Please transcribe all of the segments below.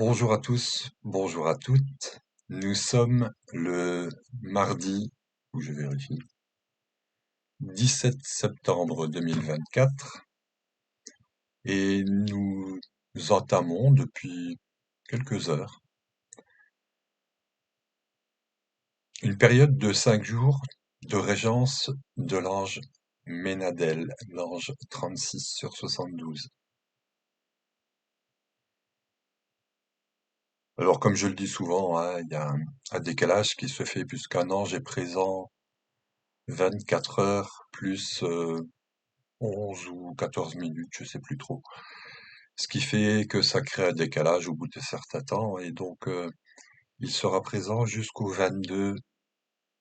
Bonjour à tous, bonjour à toutes. Nous sommes le mardi, où je vérifie, 17 septembre 2024 et nous entamons depuis quelques heures une période de 5 jours de régence de l'ange Ménadel, l'ange 36/72. Alors comme je le dis souvent, hein, il y a un décalage qui se fait puisqu'un ange est présent 24 heures plus 11 ou 14 minutes, je sais plus trop. Ce qui fait que ça crée un décalage au bout de certains temps et donc il sera présent jusqu'au 22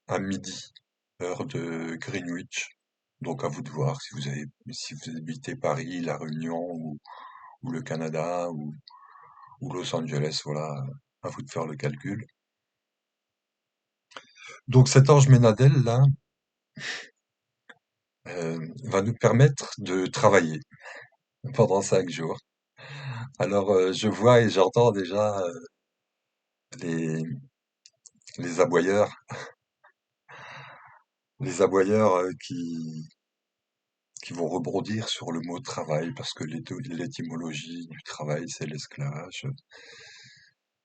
à midi, heure de Greenwich. Donc à vous de voir si vous habitez Paris, La Réunion ou le Canada ou Los Angeles, voilà, à vous de faire le calcul. Donc cet ange Ménadel là va nous permettre de travailler pendant 5 jours. Alors je vois et j'entends déjà les les aboyeurs, qui vont rebondir sur le mot travail parce que l'étymologie du travail, c'est l'esclavage.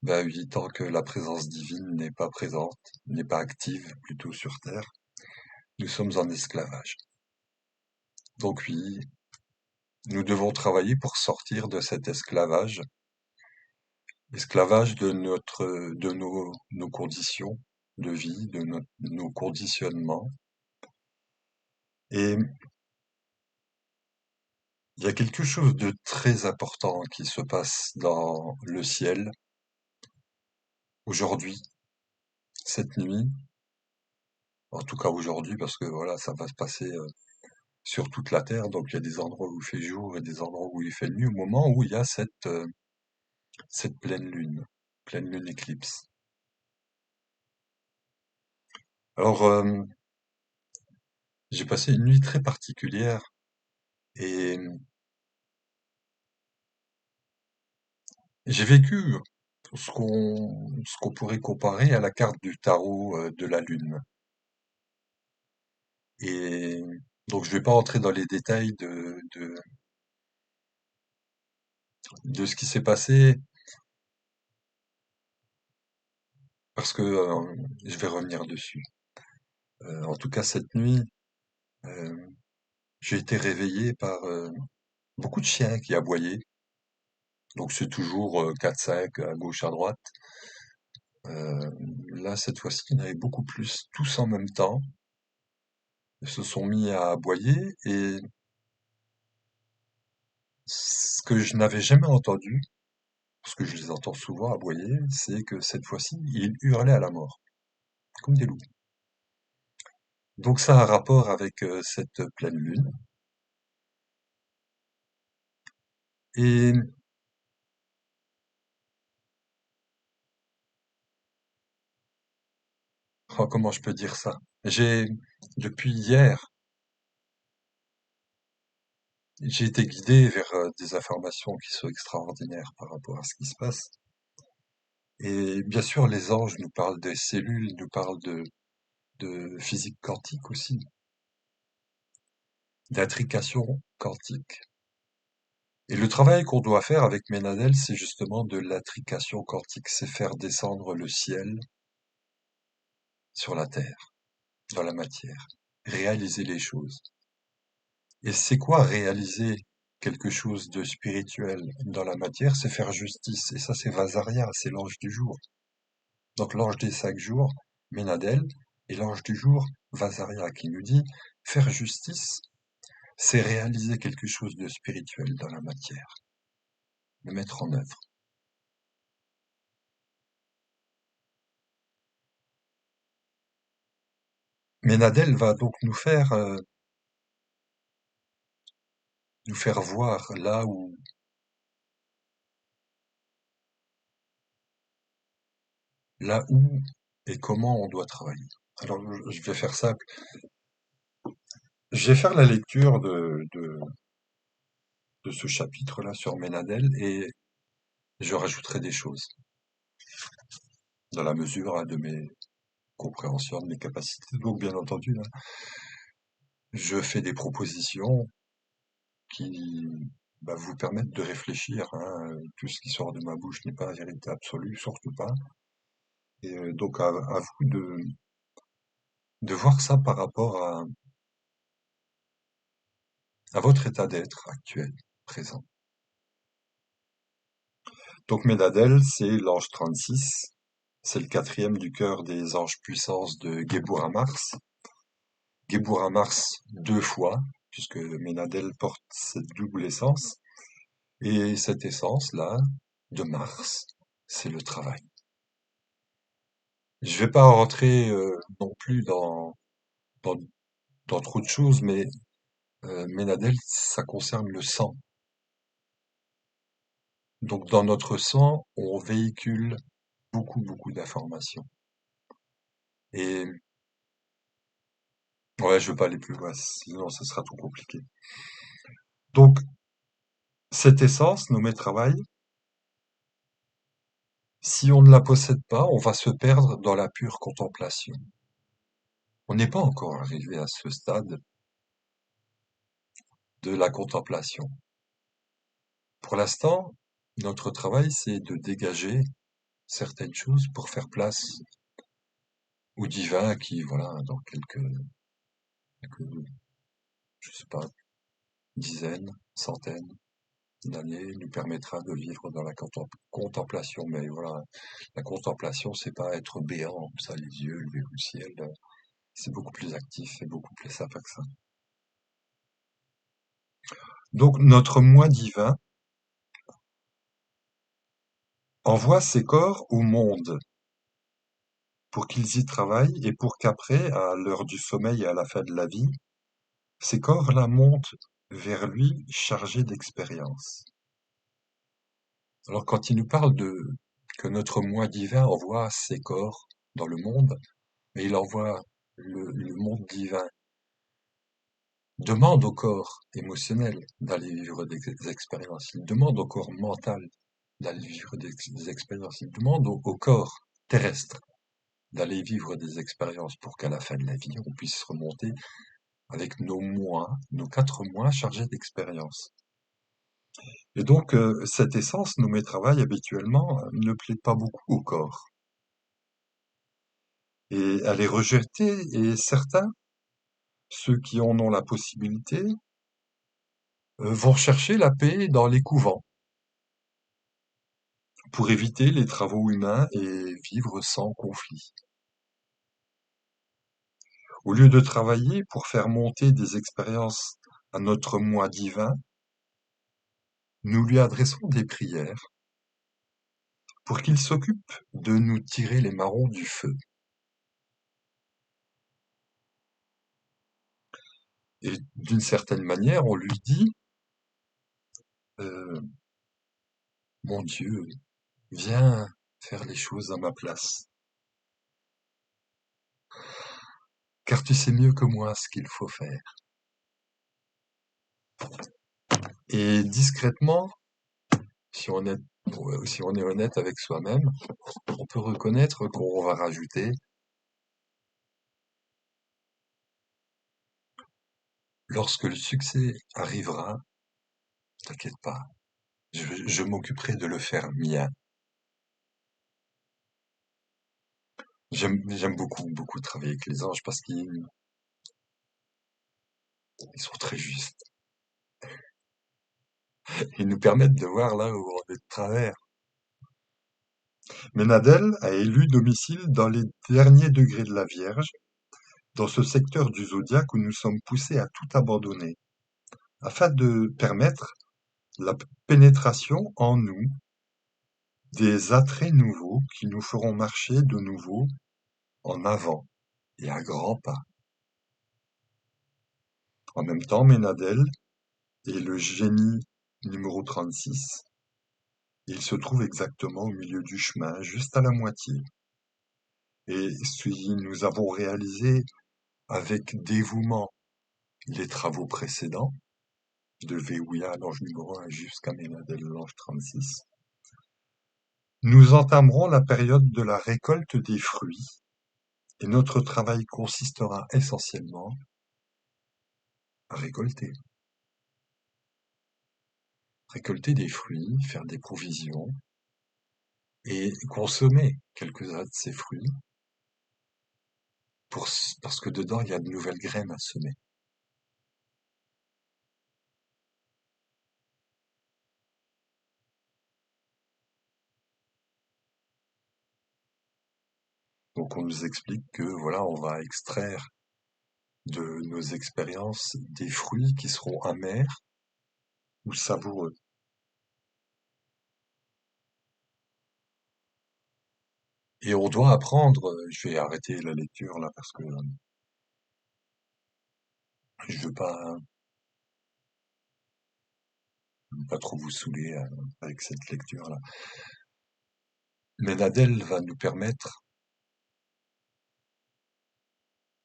Ben oui, tant que la présence divine n'est pas présente, n'est pas active plutôt sur Terre, nous sommes en esclavage. Donc oui, nous devons travailler pour sortir de cet esclavage, esclavage de nos conditions de vie, nos conditionnements. Et il y a quelque chose de très important qui se passe dans le ciel aujourd'hui, cette nuit, en tout cas aujourd'hui, parce que voilà, ça va se passer sur toute la Terre, donc il y a des endroits où il fait jour et des endroits où il fait nuit, au moment où il y a cette pleine lune éclipse. Alors, j'ai passé une nuit très particulière et j'ai vécu ce qu'on pourrait comparer à la carte du tarot de la Lune. Et donc je vais pas entrer dans les détails de ce qui s'est passé parce que je vais revenir dessus. En tout cas, cette nuit, euh, j'ai été réveillé par beaucoup de chiens qui aboyaient. Donc c'est toujours 4-5 à gauche, à droite. Euh, Là, cette fois-ci, il y en avait beaucoup plus, tous en même temps. Ils se sont mis à aboyer et ce que je n'avais jamais entendu, parce que je les entends souvent aboyer, c'est que cette fois-ci, ils hurlaient à la mort, comme des loups. Donc ça a un rapport avec cette pleine lune. Et oh, comment je peux dire ça? Depuis hier, j'ai été guidé vers des informations qui sont extraordinaires par rapport à ce qui se passe. Et bien sûr, les anges nous parlent des cellules, nous parlent de physique quantique aussi, d'intrication quantique. Et le travail qu'on doit faire avec Ménadel, c'est justement de l'intrication quantique, c'est faire descendre le ciel sur la Terre, dans la matière, réaliser les choses. Et c'est quoi réaliser quelque chose de spirituel dans la matière? C'est faire justice. Et ça, c'est Vasaria, c'est l'ange du jour. Donc l'ange des 5 jours, Ménadel, et l'ange du jour, Vasaria, qui nous dit faire justice, c'est réaliser quelque chose de spirituel dans la matière, le mettre en œuvre. Ménadel va donc nous faire voir là où et comment on doit travailler. Alors, je vais faire ça. Je vais faire la lecture de ce chapitre-là sur Ménadel et Je rajouterai des choses, dans la mesure de mes compréhensions, de mes capacités. Donc, bien entendu, là, je fais des propositions qui vous permettent de réfléchir, hein. Tout ce qui sort de ma bouche n'est pas la vérité absolue, surtout pas. Et donc, à vous de voir ça par rapport à votre état d'être actuel, présent. Donc, Ménadel, c'est l'ange 36. C'est le quatrième du cœur des anges puissance de Gebura Mars. Gebura Mars 2 fois, puisque Ménadel porte cette double essence. Et cette essence-là, de Mars, c'est le travail. Je vais pas rentrer non plus dans, dans trop de choses, mais Ménadel, ça concerne le sang. Donc dans notre sang, on véhicule beaucoup d'informations. Et ouais, je veux pas aller plus loin, sinon ce sera trop compliqué. Donc cette essence, nommée travail, si on ne la possède pas, on va se perdre dans la pure contemplation. On n'est pas encore arrivé à ce stade de la contemplation. Pour l'instant, notre travail, c'est de dégager certaines choses pour faire place au divin qui, voilà, dans quelques, je sais pas, dizaines, centaines d'années, nous permettra de vivre dans la contemplation. Mais voilà, la contemplation, c'est pas être béant, comme ça, les yeux levés au ciel. C'est beaucoup plus actif et beaucoup plus sympa que ça. Donc, notre moi divin envoie ses corps au monde pour qu'ils y travaillent et pour qu'après, à l'heure du sommeil et à la fin de la vie, ces corps-là montent vers lui chargés d'expérience. Alors quand il nous parle de que notre moi divin envoie ses corps dans le monde, mais il envoie le monde divin, demande au corps émotionnel d'aller vivre des expériences, il demande au corps mental d'aller vivre des expériences, il demande au corps terrestre d'aller vivre des expériences pour qu'à la fin de la vie, on puisse remonter avec nos mois, nos 4 mois chargés d'expériences. Et donc, cette essence, nommée travail, habituellement, ne plaît pas beaucoup au corps. Et elle est rejetée, et certains, ceux qui en ont la possibilité, vont chercher la paix dans les couvents, pour éviter les travaux humains et vivre sans conflit. Au lieu de travailler pour faire monter des expériences à notre moi divin, nous lui adressons des prières pour qu'il s'occupe de nous tirer les marrons du feu. Et d'une certaine manière, on lui dit, euh, mon Dieu, viens faire les choses à ma place, car tu sais mieux que moi ce qu'il faut faire. Et discrètement, si on est, si on est honnête avec soi-même, on peut reconnaître qu'on va rajouter, lorsque le succès arrivera, t'inquiète pas, je m'occuperai de le faire mien. J'aime beaucoup travailler avec les anges parce ils sont très justes. Ils nous permettent de voir là où on est de travers. Ménadel a élu domicile dans les derniers degrés de la Vierge, dans ce secteur du zodiaque où nous sommes poussés à tout abandonner, afin de permettre la pénétration en nous des attraits nouveaux qui nous feront marcher de nouveau en avant et à grands pas. En même temps, Ménadel est le génie numéro 36. Il se trouve exactement au milieu du chemin, juste à la moitié. Et si nous avons réalisé avec dévouement les travaux précédents, de Véouya, l'ange numéro 1, jusqu'à Ménadel, l'ange 36, Nous entamerons la période de la récolte des fruits et notre travail consistera essentiellement à récolter. Récolter des fruits, faire des provisions et consommer quelques-uns de ces fruits parce que dedans il y a de nouvelles graines à semer. Donc on nous explique que voilà, on va extraire de nos expériences des fruits qui seront amers ou savoureux. Et on doit apprendre, je vais arrêter la lecture là parce que je veux pas trop vous saouler avec cette lecture là. Mais Nadel va nous permettre,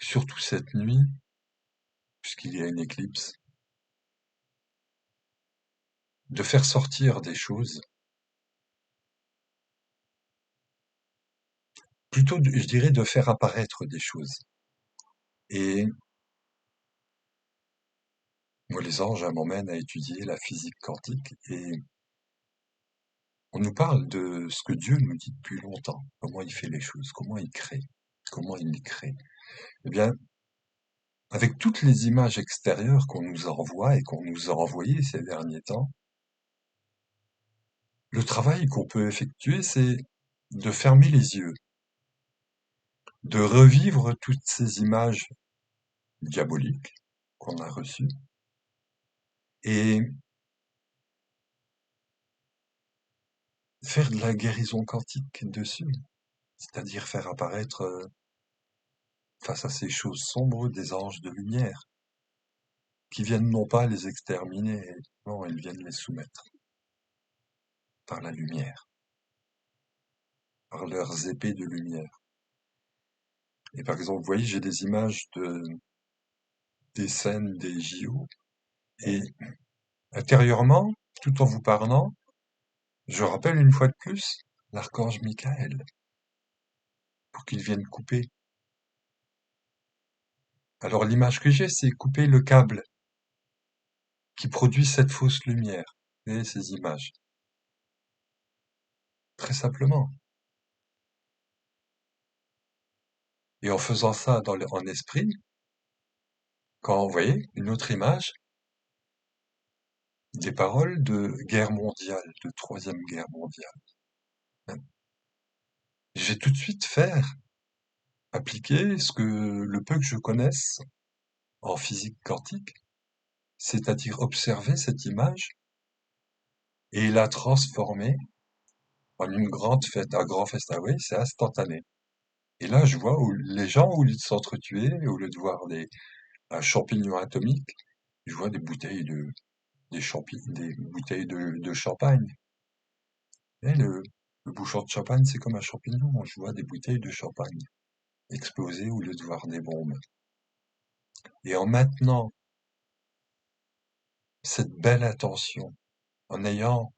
surtout cette nuit, puisqu'il y a une éclipse, de faire sortir des choses, plutôt je dirais de faire apparaître des choses. Et moi les anges m'emmènent à étudier la physique quantique et on nous parle de ce que Dieu nous dit depuis longtemps, comment il fait les choses, comment il crée, comment il les crée. Eh bien, avec toutes les images extérieures qu'on nous envoie et qu'on nous a envoyées ces derniers temps, le travail qu'on peut effectuer, c'est de fermer les yeux, de revivre toutes ces images diaboliques qu'on a reçues et faire de la guérison quantique dessus, c'est-à-dire faire apparaître face à ces choses sombres des anges de lumière qui viennent non pas les exterminer, non, ils viennent les soumettre par la lumière, par leurs épées de lumière. Et par exemple, vous voyez, j'ai des images des scènes des JO et intérieurement, tout en vous parlant, je rappelle une fois de plus l'archange Michael pour qu'il vienne couper. Alors l'image que j'ai, c'est couper le câble qui produit cette fausse lumière. Vous voyez ces images? Très simplement. Et en faisant ça en esprit, quand vous voyez une autre image, des paroles de guerre mondiale, de troisième guerre mondiale, hein. Je vais tout de suite faire appliquer ce que le peu que je connaisse en physique quantique, c'est-à-dire observer cette image et la transformer en une grande fête, un grand festin. Oui, c'est instantané. Et là, je vois où les gens, au lieu de s'entretuer, au lieu de voir un champignon atomique, je vois des bouteilles de champagne. Et le bouchon de champagne, c'est comme un champignon. Je vois des bouteilles de champagne exploser au lieu de voir des bombes. Et en maintenant cette belle attention, en ayant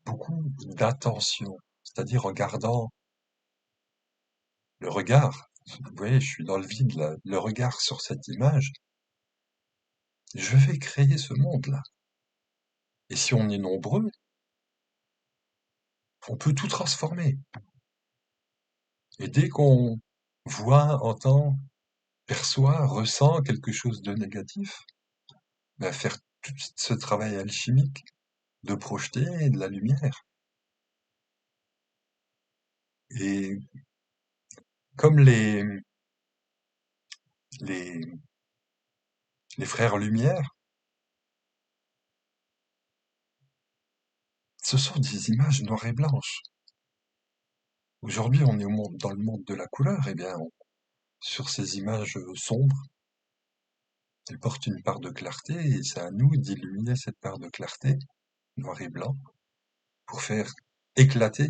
beaucoup d'attention, c'est-à-dire en gardant le regard, vous voyez, je suis dans le vide là, le regard sur cette image, je vais créer ce monde-là. Et si on est nombreux, on peut tout transformer. Et dès qu'on voit, entend, perçoit, ressent quelque chose de négatif, ben faire tout ce travail alchimique de projeter de la lumière. Et comme les, les frères Lumière, ce sont des images noires et blanches. Aujourd'hui, on est dans le monde de la couleur, et bien, sur ces images sombres, elles portent une part de clarté, et c'est à nous d'illuminer cette part de clarté, noir et blanc, pour faire éclater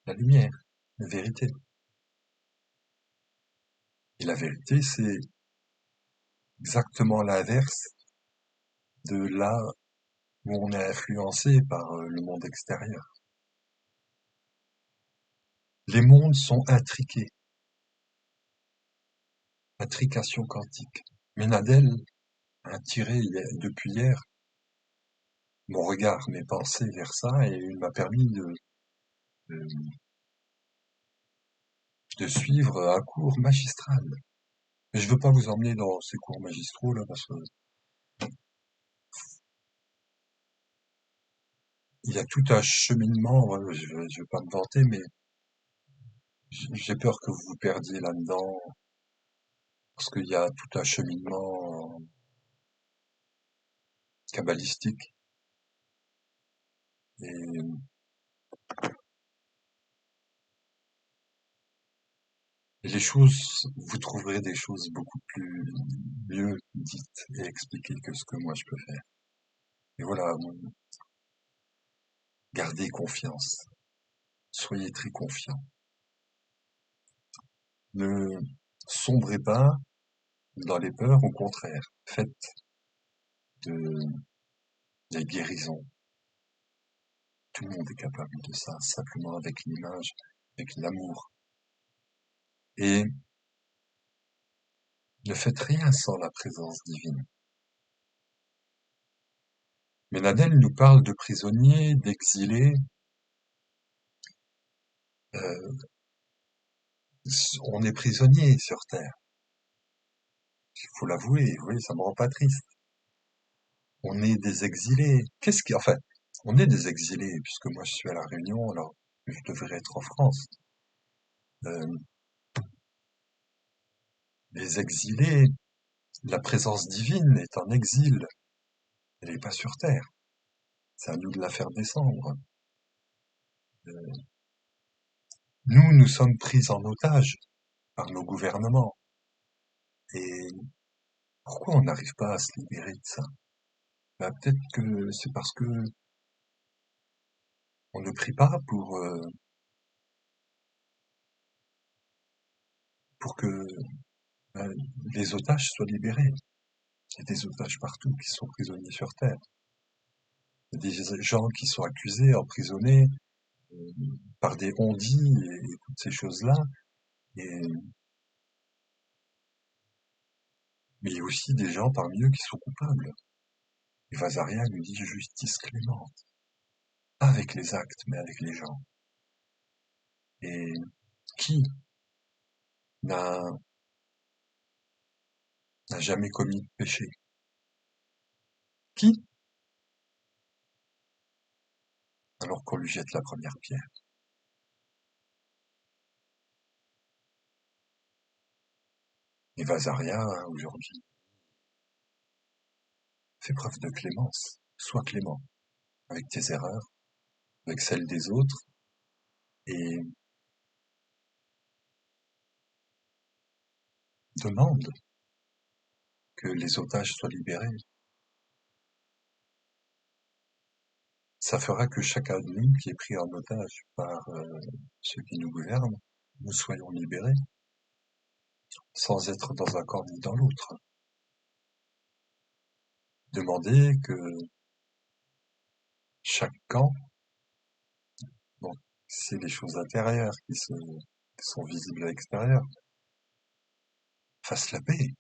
la lumière, la vérité. Et la vérité, c'est exactement l'inverse de là où on est influencé par le monde extérieur. Les mondes sont intriqués. Intrication quantique. Menadel a attiré depuis hier mon regard, mes pensées vers ça, et il m'a permis de, de suivre un cours magistral. Mais je veux pas vous emmener dans ces cours magistraux là, parce que il y a tout un cheminement. Ouais, je vais pas me vanter, mais j'ai peur que vous vous perdiez là-dedans, parce qu'il y a tout un cheminement kabbalistique. Et, et les choses, vous trouverez des choses beaucoup plus mieux dites et expliquées que ce que moi je peux faire. Et voilà, gardez confiance. Soyez très confiants. Ne sombrez pas dans les peurs, au contraire. Faites de, des guérisons. Tout le monde est capable de ça, simplement avec l'image, avec l'amour. Et ne faites rien sans la présence divine. Mais Nadel nous parle de prisonniers, d'exilés. Euh, on est prisonnier sur Terre. Il faut l'avouer, oui, ça me rend pas triste. On est des exilés. Enfin, on est des exilés, puisque moi je suis à La Réunion, alors je devrais être en France. Euh, les exilés, la présence divine est en exil. Elle n'est pas sur Terre. C'est à nous de la faire descendre. Euh, nous sommes pris en otage par nos gouvernements. Et pourquoi on n'arrive pas à se libérer de ça? Bah, peut-être que c'est parce que on ne prie pas pour que euh, les otages soient libérés. Il y a des otages partout qui sont prisonniers sur Terre. Il y a des gens qui sont accusés, emprisonnés euh, par des on-dits et toutes ces choses-là. Et, mais il y a aussi des gens parmi eux qui sont coupables. Et Vazaria nous dit justice clémente. Pas avec les actes, mais avec les gens. Et qui n'a jamais commis de péché? Qui? Alors qu'on lui jette la première pierre. Et Vazaria, aujourd'hui, fait preuve de clémence. Sois clément avec tes erreurs, avec celles des autres, et demande que les otages soient libérés. Ça fera que chacun de nous qui est pris en otage par ceux qui nous gouvernent, nous soyons libérés, sans être dans un camp ni dans l'autre. Demandez que chaque camp, donc c'est les choses intérieures qui sont visibles à l'extérieur, fasse la paix.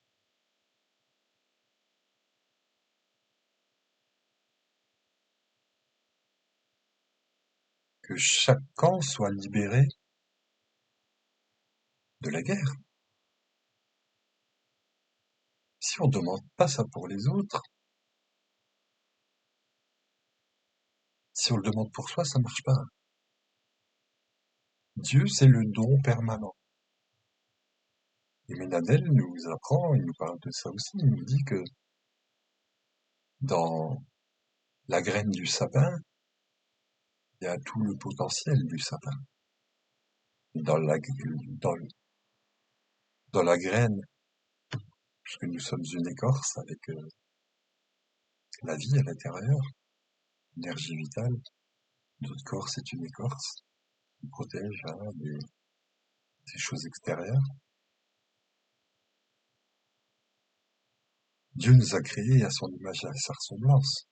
Que chaque camp soit libéré de la guerre. Si on ne demande pas ça pour les autres, si on le demande pour soi, ça ne marche pas. Dieu, c'est le don permanent. Et Ménadel nous apprend, il nous parle de ça aussi, il nous dit que dans la graine du sapin, il y a tout le potentiel du sapin. Dans la, dans, dans la graine, puisque nous sommes une écorce avec la vie à l'intérieur, l'énergie vitale, notre corps c'est une écorce qui protège des choses extérieures. Dieu nous a créés à son image et à sa ressemblance.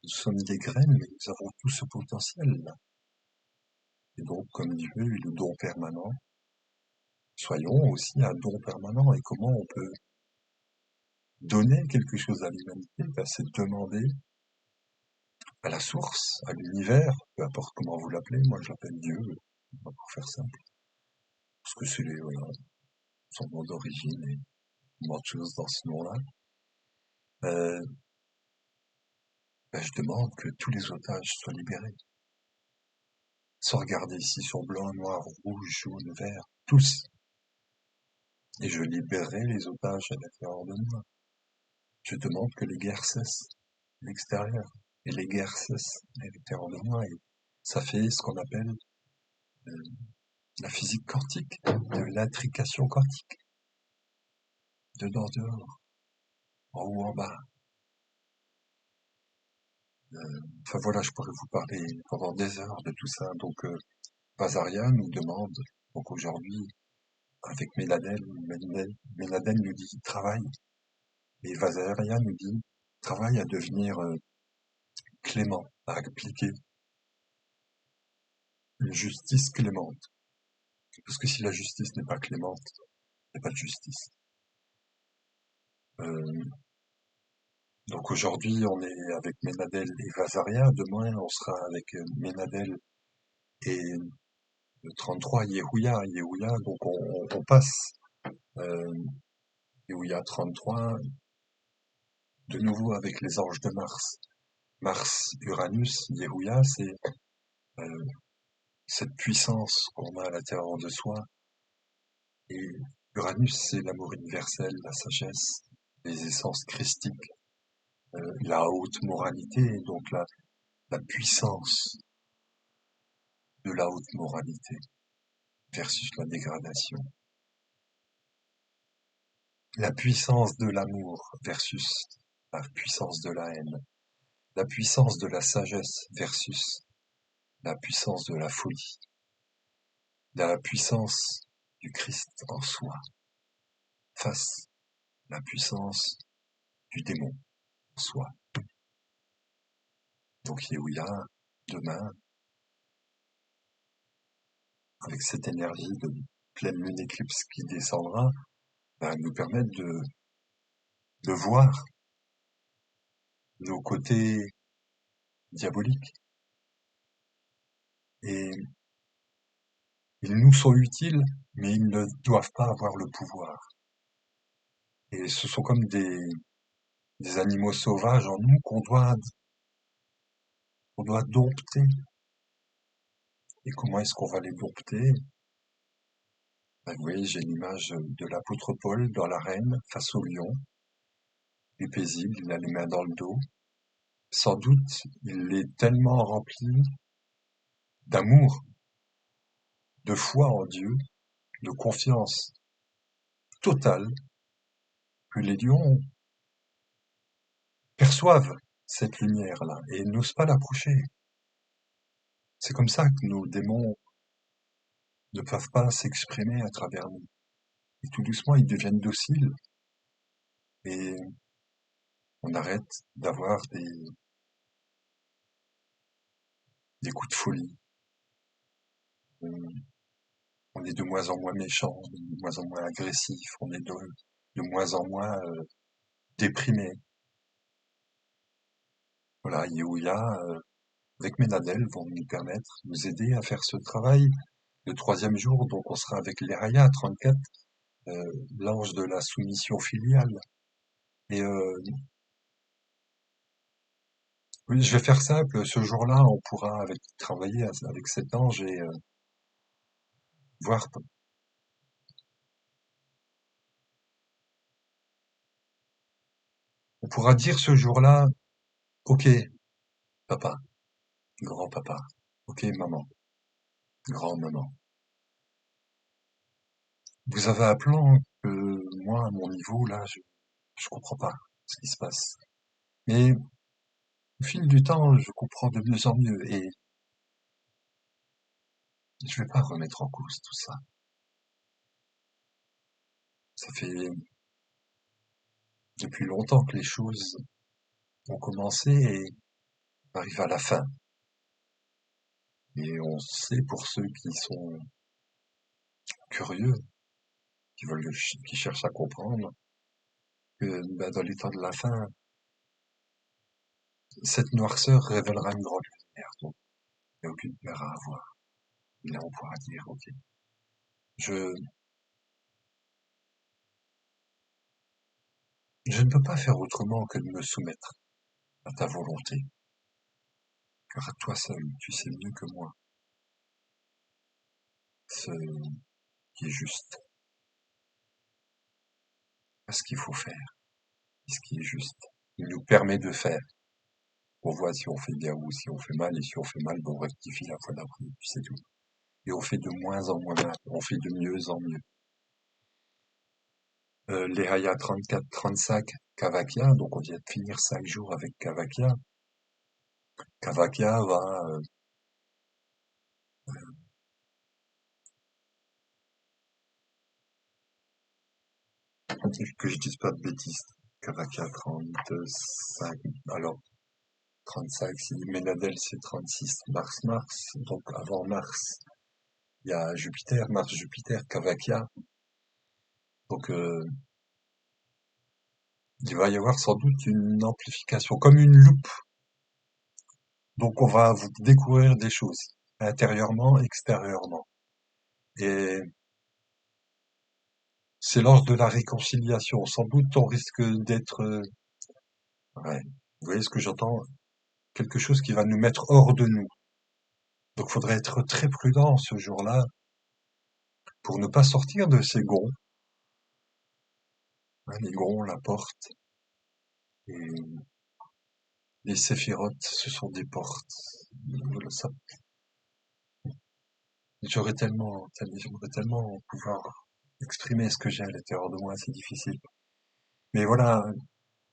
Nous sommes des graines, mais nous avons tout ce potentiel-là. Et donc, comme Dieu est le don permanent, soyons aussi un don permanent. Et comment on peut donner quelque chose à l'humanité? Ben, c'est demander à la source, à l'univers, peu importe comment vous l'appelez, moi je l'appelle Dieu, pour faire simple, parce que c'est voilà, son nom d'origine et beaucoup de choses dans ce nom-là. Euh, ben, je demande que tous les otages soient libérés, sans regarder s'ils sont blancs, noirs, rouges, jaunes, verts, tous. Et je libérerai les otages à l'intérieur de moi. Je demande que les guerres cessent à l'extérieur, et les guerres cessent à l'intérieur de moi. Et ça fait ce qu'on appelle euh, la physique quantique, de l'intrication quantique, dedans, dehors, en haut, en bas. Enfin voilà, je pourrais vous parler pendant des heures de tout ça. Donc Vasaria nous demande, donc aujourd'hui, avec Ménadel nous dit travaille, et Vasaria nous dit travaille à devenir clément, à appliquer une justice clémente. Parce que si la justice n'est pas clémente, il n'y a pas de justice. Euh, donc aujourd'hui, on est avec Ménadel et Vasaria. Demain, on sera avec Ménadel et le 33, Yehuya. Donc on passe euh, Yehuya 33, de nouveau avec les anges de Mars. Mars-Uranus, Yehuya, c'est euh, cette puissance qu'on a à l'intérieur de soi. Et Uranus, c'est l'amour universel, la sagesse, les essences christiques, la haute moralité, donc la puissance de la haute moralité versus la dégradation. La puissance de l'amour versus la puissance de la haine. La puissance de la sagesse versus la puissance de la folie. La puissance du Christ en soi face à la puissance du démon en soi. Donc Yehuya, demain, avec cette énergie de pleine lune éclipse qui descendra, va nous permettre de voir nos côtés diaboliques. Et ils nous sont utiles, mais ils ne doivent pas avoir le pouvoir. Et ce sont comme des animaux sauvages en nous qu'on doit dompter. Et comment est-ce qu'on va les dompter? Ben, vous voyez, j'ai l'image de l'apôtre Paul dans l'arène face au lion. Il est paisible, il a les mains dans le dos. Sans doute, il est tellement rempli d'amour, de foi en Dieu, de confiance totale, que les lions perçoivent cette lumière-là et n'osent pas l'approcher. C'est comme ça que nos démons ne peuvent pas s'exprimer à travers nous. Et tout doucement, ils deviennent dociles et on arrête d'avoir des coups de folie. On est de moins en moins méchant, de moins en moins agressif, on est de moins en moins déprimé. Voilà, Yehuya, avec Ménadel, vont nous permettre, nous aider à faire ce travail. Le troisième jour, donc on sera avec l'Eraya 34, l'ange de la soumission filiale. Et oui, je vais faire simple, ce jour-là, on pourra travailler avec cet ange et voir. On pourra dire ce jour-là, ok, papa, grand-papa, ok, maman, grand-maman. Vous avez un plan que moi, à mon niveau, là, je comprends pas ce qui se passe. Mais au fil du temps, je comprends de mieux en mieux et je vais pas remettre en cause tout ça. Ça fait depuis longtemps que les choses ont commencé et arrivent à la fin. Et on sait, pour ceux qui sont curieux, qui cherchent à comprendre, que dans les temps de la fin, cette noirceur révélera une grande lumière. Donc, il n'y a aucune peur à avoir. Et là, on pourra dire, ok, je, je ne peux pas faire autrement que de me soumettre à ta volonté, car toi seul, tu sais mieux que moi ce qui est juste, pas ce qu'il faut faire, ce qui est juste. Il nous permet de faire. On voit si on fait bien ou si on fait mal, et si on fait mal, ben, on rectifie la fois d'après, c'est tout. Et on fait de moins en moins mal, on fait de mieux en mieux. Lehaya 34-35, Cavakia, donc on vient de finir 5 jours avec Cavakia. Cavakia va, que je dise pas de bêtises, Cavakia 35, alors 35, si Ménadel c'est 36, Mars, donc avant Mars, il y a Jupiter, Mars-Jupiter, Cavakia, donc il va y avoir sans doute une amplification, comme une loupe. Donc on va vous découvrir des choses, intérieurement, extérieurement. Et c'est lors de la réconciliation. Sans doute on risque d'être, ouais, vous voyez ce que j'entends? Quelque chose qui va nous mettre hors de nous. Donc il faudrait être très prudent ce jour-là pour ne pas sortir de ces gonds. Hein, les gonds, la porte, et les séphirotes, ce sont des portes. Voilà, ça, j'aimerais tellement pouvoir exprimer ce que j'ai à l'intérieur de moi, c'est difficile. Mais voilà,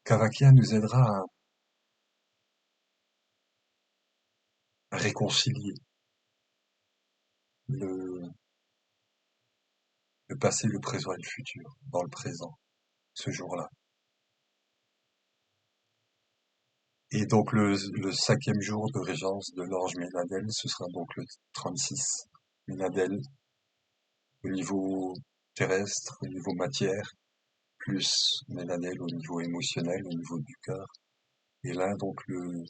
Kavakia nous aidera à réconcilier le, le passé, le présent et le futur dans le présent, ce jour-là. Et donc le 5e jour de régence de l'ange Ménadel, ce sera donc le 36. Ménadel au niveau terrestre, au niveau matière, plus Ménadel au niveau émotionnel, au niveau du cœur. Et là, donc, le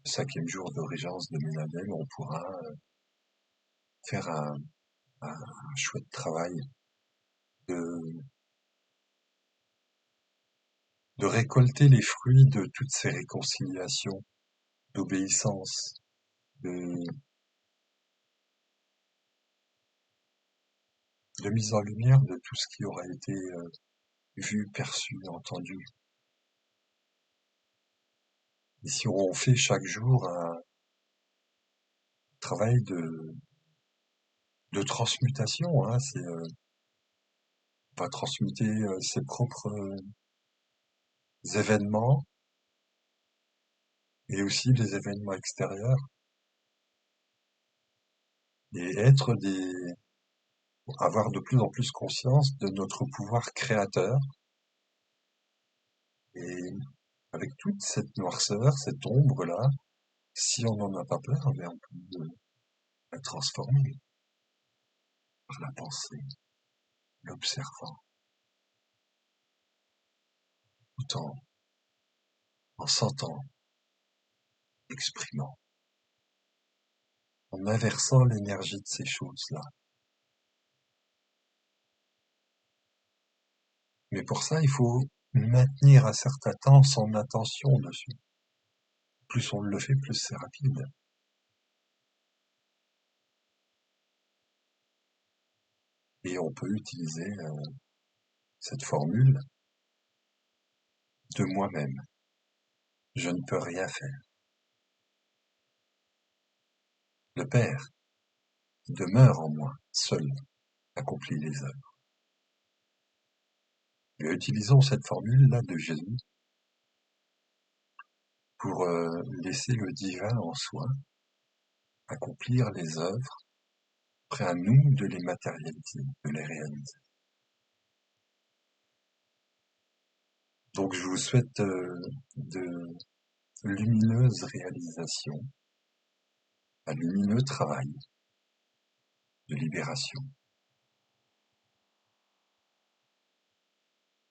5e jour de régence de Ménadel, on pourra faire un chouette travail de, de récolter les fruits de toutes ces réconciliations, d'obéissance, de, de mise en lumière de tout ce qui aura été vu, perçu, entendu. Et si on fait chaque jour un travail de transmutation, hein, on va transmuter ses propres événements et aussi les événements extérieurs et avoir de plus en plus conscience de notre pouvoir créateur et avec toute cette noirceur, cette ombre-là, si on n'en a pas peur, ben on peut la transformer par la pensée, l'observant, tout en sentant, exprimant, en inversant l'énergie de ces choses-là. Mais pour ça, il faut maintenir un certain temps son attention dessus. Plus on le fait, plus c'est rapide. Et on peut utiliser cette formule de moi-même. Je ne peux rien faire. Le Père, qui demeure en moi, seul, accomplit les œuvres. Et utilisons cette formule-là de Jésus pour laisser le divin en soi accomplir les œuvres, après à nous de les matérialiser, de les réaliser. Donc je vous souhaite de lumineuses réalisations un lumineux travail de libération.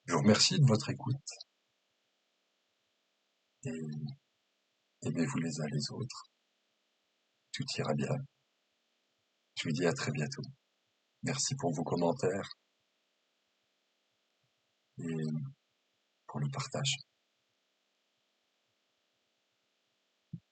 Je vous remercie de votre écoute et aimez-vous les uns les autres. Tout ira bien. Je vous dis à très bientôt. Merci pour vos commentaires et pour le partage.